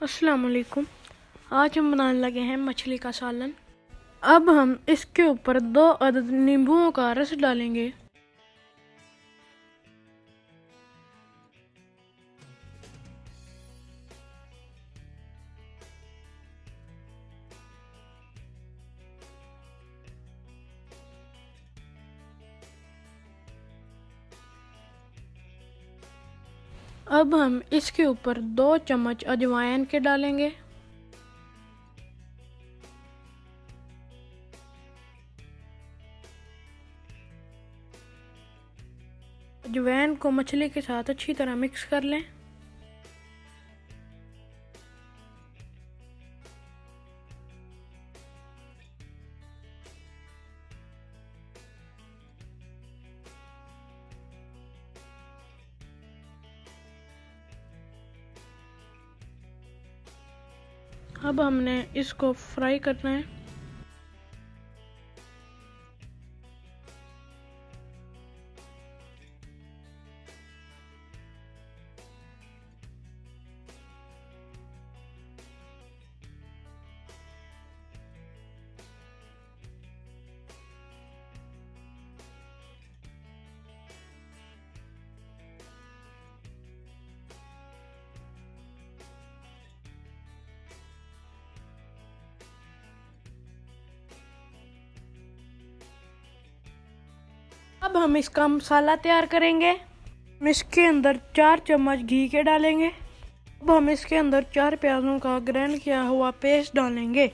अस्सलाम वालेकुम। आज हम बनाने लगे हैं मछली का सालन। अब हम इसके ऊपर 2 अदद नींबुओं का रस डालेंगे। अब हम इसके ऊपर 2 चम्मच अजवाइन के डालेंगे। अजवाइन को मछली के साथ अच्छी तरह मिक्स कर लें। अब हमने इसको फ्राई करना है। अब हम इसका मसाला तैयार करेंगे। हम इसके अंदर 4 चम्मच घी के डालेंगे। अब हम इसके अंदर 4 प्याजों का ग्राइंड किया हुआ पेस्ट डालेंगे।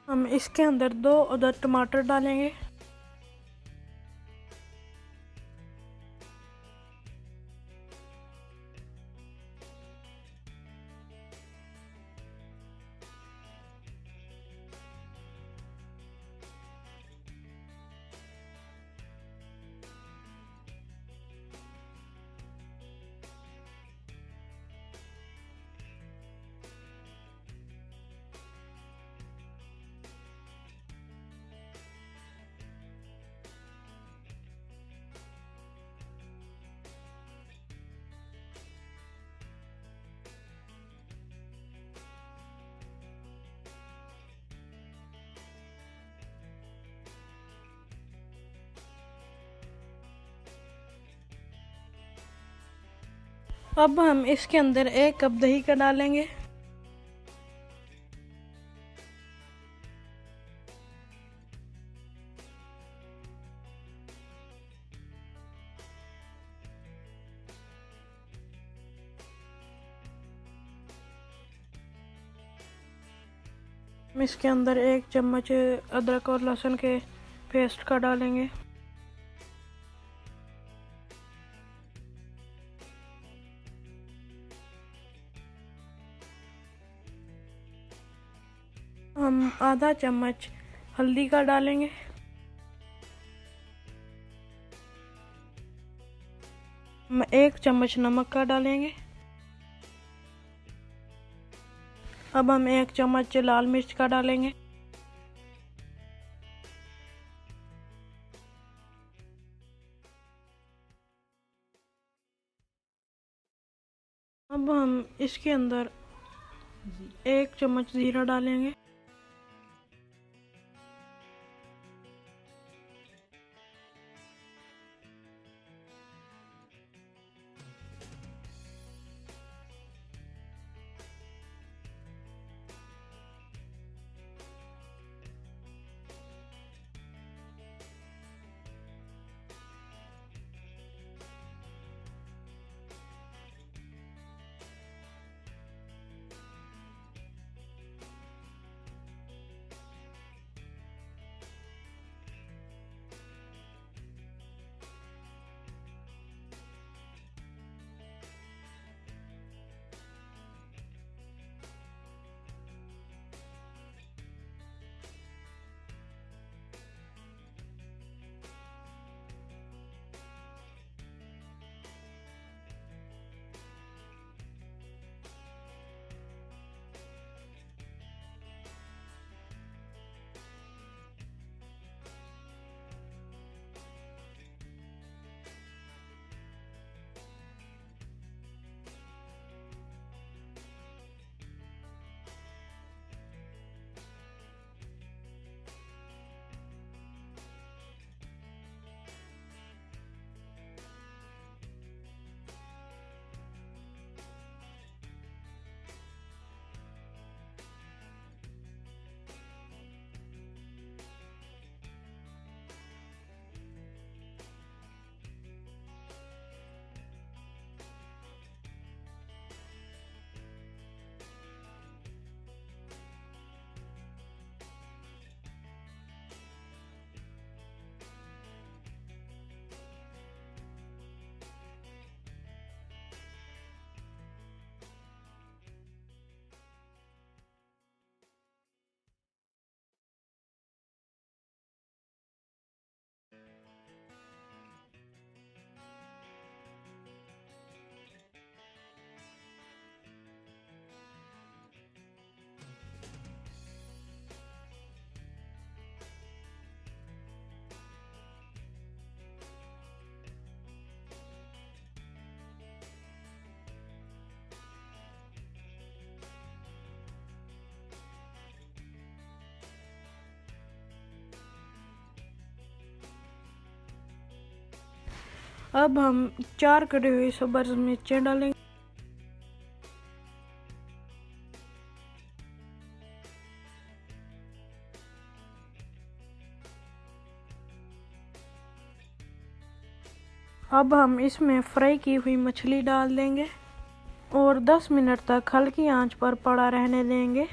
हम इसके अंदर 2 अदद टमाटर डालेंगे। अब हम इसके अंदर 1 कप दही का डालेंगे। हम इसके अंदर 1 चम्मच अदरक और लहसुन के पेस्ट का डालेंगे। हम आधा चम्मच हल्दी का डालेंगे। हम 1 चम्मच नमक का डालेंगे। अब हम 1 चम्मच लाल मिर्च का डालेंगे। अब हम इसके अंदर 1 चम्मच जीरा डालेंगे। अब हम 4 कटी हुई सब्ज मिर्चें डालेंगे। अब हम इसमें फ्राई की हुई मछली डाल देंगे और 10 मिनट तक हल्की आंच पर पड़ा रहने देंगे।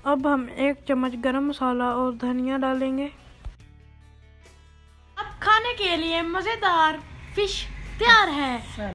अब हम 1 चम्मच गरम मसाला और धनिया डालेंगे। अब खाने के लिए मज़ेदार फिश तैयार है।